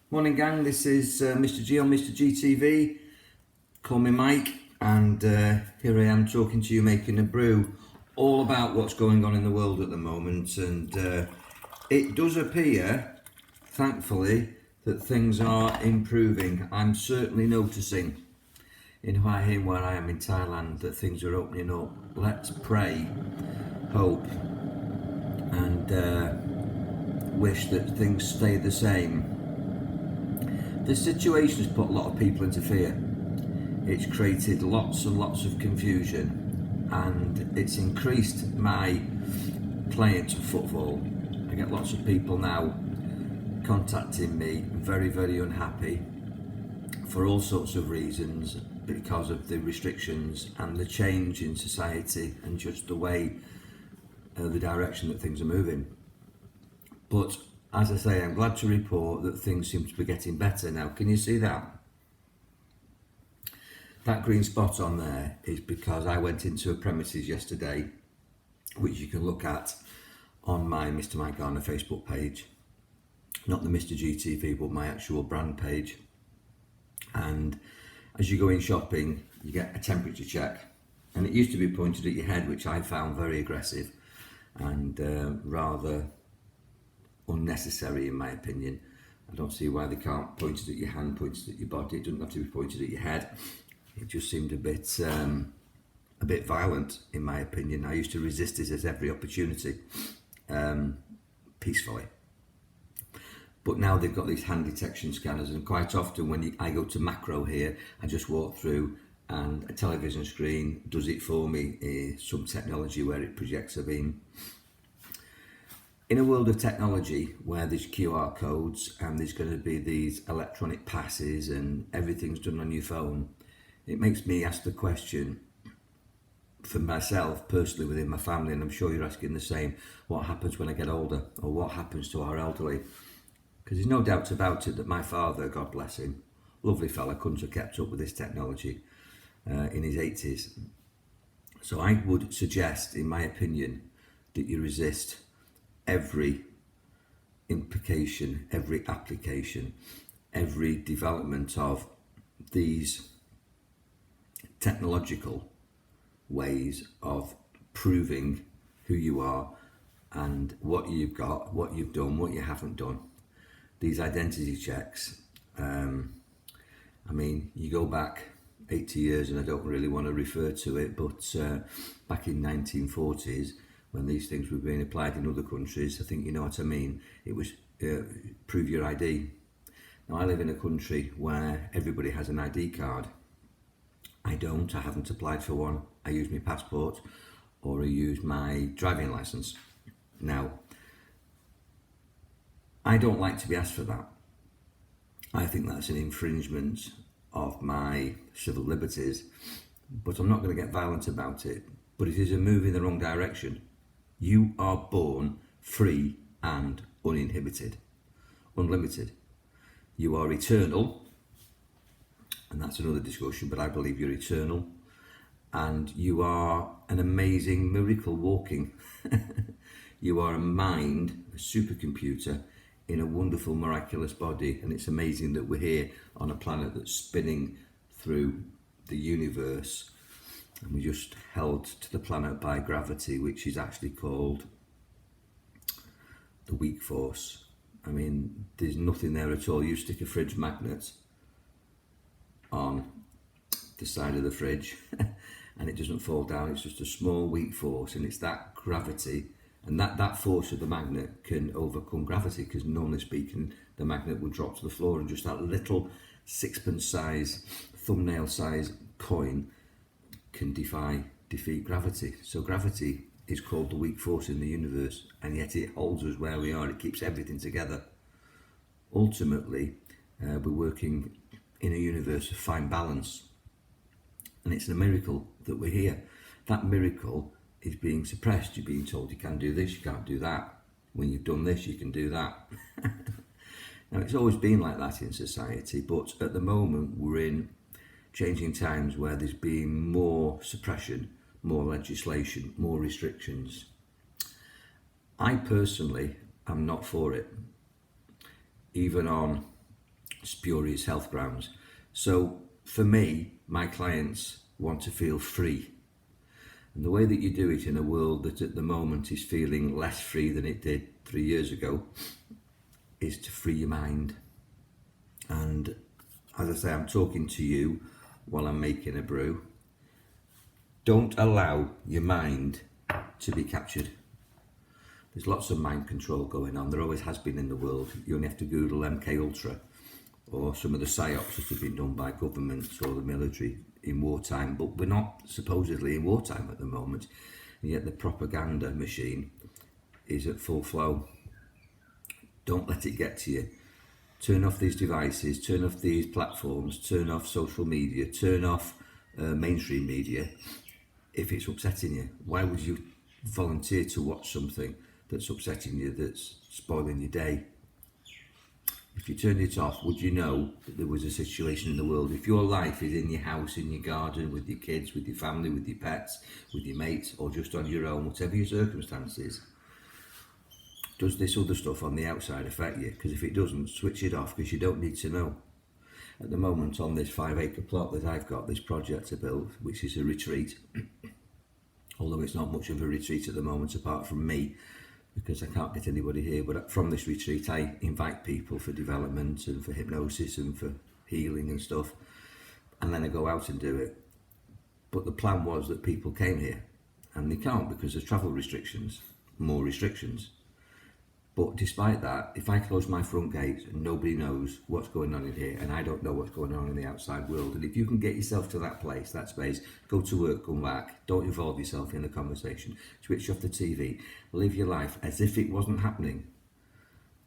Morning gang, this is Mr. G on Mr. GTV. Call me Mike, and here I am talking to you, making a brew, all about what's going on in the world at the moment. And it does appear, thankfully, that things are improving. I'm certainly noticing in Hua Hin, where I am in Thailand, that things are opening up. Let's pray, hope, and wish that things stay the same. The situation has put a lot of people into fear. It's created lots and lots of confusion, and it's increased my playing to football. I get lots of people now contacting me, very, very unhappy for all sorts of reasons, because of the restrictions and the change in society and just the way, the direction that things are moving. But as I say, I'm glad to report that things seem to be getting better now. Can you see that? That green spot on there is because I went into a premises yesterday, which you can look at on my Mr. Mike Garner Facebook page. Not the Mr. GTV, but my actual brand page. And as you go in shopping, you get a temperature check. And it used to be pointed at your head, which I found very aggressive and rather unnecessary in my opinion. I don't see why they can't point it at your hand, point it at your body. It doesn't have to be pointed at your head. It just seemed a bit violent in my opinion. I used to resist it at every opportunity, peacefully. But now they've got these hand detection scanners, and quite often when I go to Macro here, I just walk through and a television screen does it for me, some technology where it projects a beam. In a world of technology where there's QR codes and there's going to be these electronic passes and everything's done on your phone, it makes me ask the question for myself personally within my family, and I'm sure you're asking the same, what happens when I get older, or what happens to our elderly? Because there's no doubt about it that my father, God bless him, lovely fella, couldn't have kept up with this technology in his 80s. So I would suggest, in my opinion, that you resist every implication, every application, every development of these technological ways of proving who you are and what you've got, what you've done, what you haven't done. These identity checks, I mean, you go back 80 years, and I don't really want to refer to it, but back in 1940s, when these things were being applied in other countries, I think you know what I mean, it was prove your ID. Now I live in a country where everybody has an ID card. I don't, I haven't applied for one. I use my passport or I use my driving licence. Now, I don't like to be asked for that. I think that's an infringement of my civil liberties, but I'm not going to get violent about it. But it is a move in the wrong direction. You are born free and uninhibited, unlimited. You are eternal, and that's another discussion, but I believe you're eternal, and you are an amazing miracle walking. You are a mind, a supercomputer in a wonderful, miraculous body, and it's amazing that we're here on a planet that's spinning through the universe, and we're just held to the planet by gravity, which is actually called the weak force. I mean, there's nothing there at all. You stick a fridge magnet on the side of the fridge and it doesn't fall down. It's just a small weak force, and it's that gravity, and that force of the magnet can overcome gravity, because normally speaking the magnet would drop to the floor, and just that little sixpence size, thumbnail size coin can defeat gravity. So gravity is called the weak force in the universe, and yet it holds us where we are. It keeps everything together. Ultimately, we're working in a universe of fine balance, and it's a miracle that we're here. That miracle is being suppressed. You're being told you can do this, you can't do that. When you've done this, you can do that. Now, it's always been like that in society, but at the moment we're in changing times where there's been more suppression, more legislation, more restrictions. I personally am not for it. Even on spurious health grounds. So for me, my clients want to feel free. And the way that you do it in a world that at the moment is feeling less free than it did 3 years ago is to free your mind. And as I say, I'm talking to you while I'm making a brew. Don't allow your mind to be captured. There's lots of mind control going on. There always has been in the world. You only have to Google MK Ultra or some of the psyops that have been done by governments or the military in wartime. But we're not supposedly in wartime at the moment, and yet the propaganda machine is at full flow. Don't let it get to you. Turn off these devices, turn off these platforms, turn off social media, turn off mainstream media if it's upsetting you. Why would you volunteer to watch something that's upsetting you, that's spoiling your day? If you turned it off, would you know that there was a situation in the world? If your life is in your house, in your garden, with your kids, with your family, with your pets, with your mates, or just on your own, whatever your circumstances, does this other stuff on the outside affect you? Because if it doesn't, switch it off, because you don't need to know. At the moment, on this 5-acre plot that I've got this project to build, which is a retreat, although it's not much of a retreat at the moment apart from me, because I can't get anybody here, but from this retreat I invite people for development and for hypnosis and for healing and stuff, and then I go out and do it. But the plan was that people came here, and they can't because of travel restrictions, more restrictions. But despite that, if I close my front gate and nobody knows what's going on in here, and I don't know what's going on in the outside world, and if you can get yourself to that place, that space, go to work, come back, don't involve yourself in the conversation, switch off the TV, live your life as if it wasn't happening,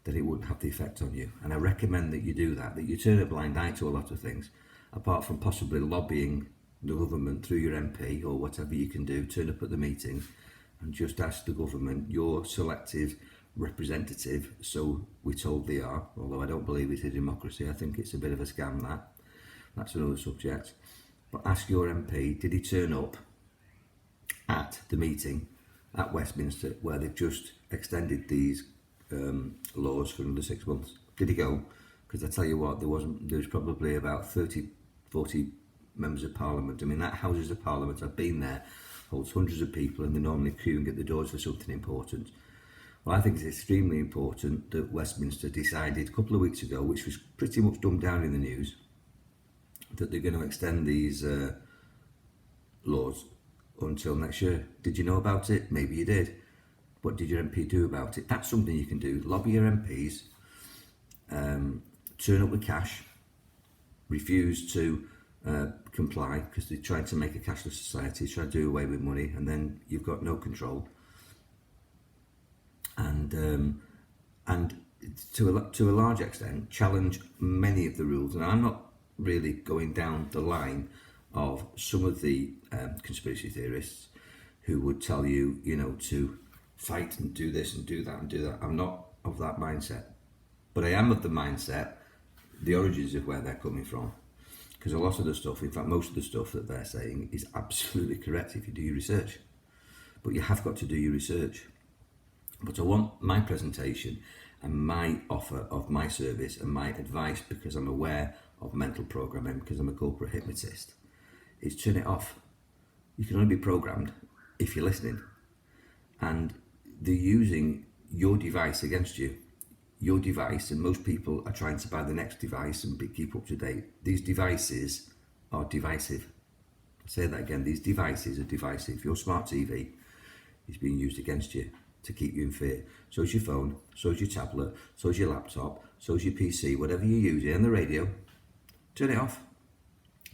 then it wouldn't have the effect on you. And I recommend that you do that you turn a blind eye to a lot of things, apart from possibly lobbying the government through your MP or whatever you can do. Turn up at the meeting and just ask the government, your selective representative, so we're told they are, although I don't believe it's a democracy. I think it's a bit of a scam. That's another subject. But ask your MP, did he turn up at the meeting at Westminster where they've just extended these laws for another 6 months? Did he go? Because I tell you what, there was probably about 30-40 members of Parliament. I mean, that Houses of Parliament, I've been there, holds hundreds of people, and they normally queuing at the doors for something important. Well, I think it's extremely important that Westminster decided a couple of weeks ago, which was pretty much dumbed down in the news, that they're going to extend these laws until next year. Did you know about it? Maybe you did. What did your MP do about it? That's something you can do. Lobby your MPs, turn up with cash, refuse to comply because they're trying to make a cashless society, trying to do away with money, and then you've got no control. And to a large extent challenge many of the rules. And I'm not really going down the line of some of the conspiracy theorists who would tell you, to fight and do this and do that and do that. I'm not of that mindset, but I am of the mindset, the origins of where they're coming from. Because a lot of the stuff, in fact most of the stuff that they're saying is absolutely correct if you do your research. But you have got to do your research. But I want my presentation and my offer of my service and my advice, because I'm aware of mental programming, because I'm a corporate hypnotist, is turn it off. You can only be programmed if you're listening. And they're using your device against you. Your device, and most people are trying to buy the next device and keep up to date. These devices are divisive. I'll say that again, these devices are divisive. Your smart TV is being used against you to keep you in fear. So is your phone, so is your tablet, so is your laptop, so is your PC, whatever you're using, and the radio. Turn it off.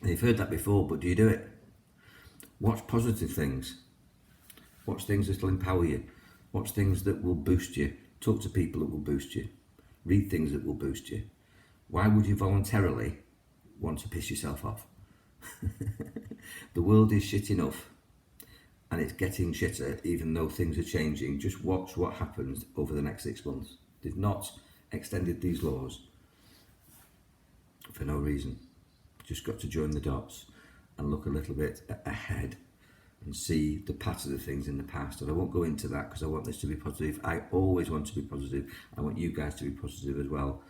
And you've heard that before, but do you do it? Watch positive things. Watch things that will empower you. Watch things that will boost you. Talk to people that will boost you. Read things that will boost you. Why would you voluntarily want to piss yourself off? The world is shit enough, and it's getting shitter even though things are changing. Just watch what happens over the next 6 months. They've not extended these laws for no reason. Just got to join the dots and look a little bit ahead and see the pattern of things in the past. And I won't go into that because I want this to be positive. I always want to be positive. I want you guys to be positive as well.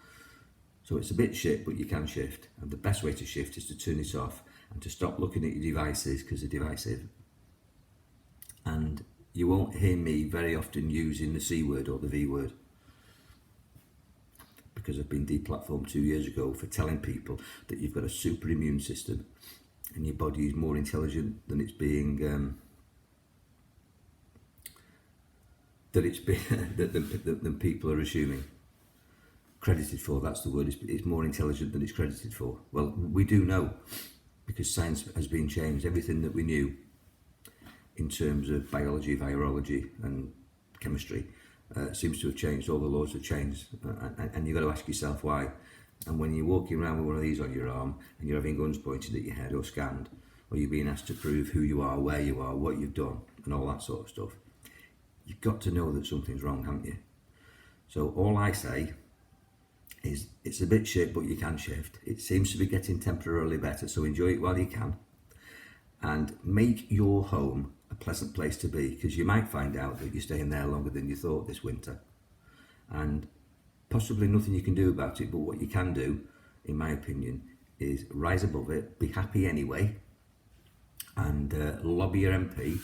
So it's a bit shit, but you can shift. And the best way to shift is to turn it off and to stop looking at your devices, because they're divisive. And you won't hear me very often using the C word or the V word, because I've been deplatformed 2 years ago for telling people that you've got a super immune system and your body is more intelligent than it's being than people are assuming. Credited for, that's the word. It's more intelligent than it's credited for. Well, we do know, because science has been changed. Everything that we knew in terms of biology, virology and chemistry seems to have changed. All the laws have changed, and you've got to ask yourself why. And when you're walking around with one of these on your arm and you're having guns pointed at your head or scanned, or you're being asked to prove who you are, where you are, what you've done and all that sort of stuff, you've got to know that something's wrong, haven't you? So all I say is, it's a bit shit, but you can shift. It seems to be getting temporarily better, so enjoy it while you can, and make your home a pleasant place to be, because you might find out that you're staying there longer than you thought this winter, and possibly nothing you can do about it. But what you can do, in my opinion, is rise above it, be happy anyway, and lobby your MP.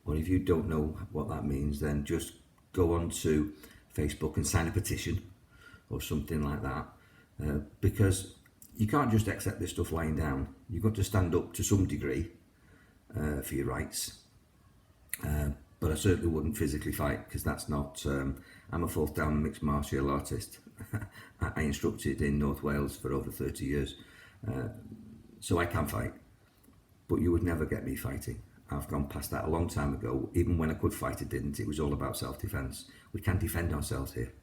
Or if you don't know what that means, then just go on to Facebook and sign a petition or something like that, because you can't just accept this stuff lying down. You've got to stand up to some degree for your rights, but I certainly wouldn't physically fight, because that's not, I'm a fourth down mixed martial artist. I instructed in North Wales for over 30 years, so I can fight, but you would never get me fighting. I've gone past that a long time ago. Even when I could fight, I didn't. It was all about self-defense. We can defend ourselves here.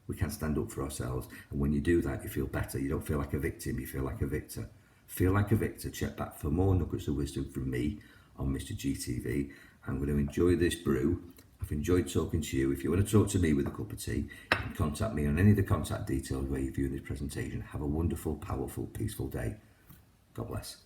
We can stand up for ourselves, and when you do that, you feel better. You don't feel like a victim, you feel like a victor. Feel like a victor. Check back for more nuggets of wisdom from me on Mr. GTV. I'm going to enjoy this brew. I've enjoyed talking to you. If you want to talk to me with a cup of tea, you can contact me on any of the contact details where you're viewing this presentation. Have a wonderful, powerful, peaceful day. God bless.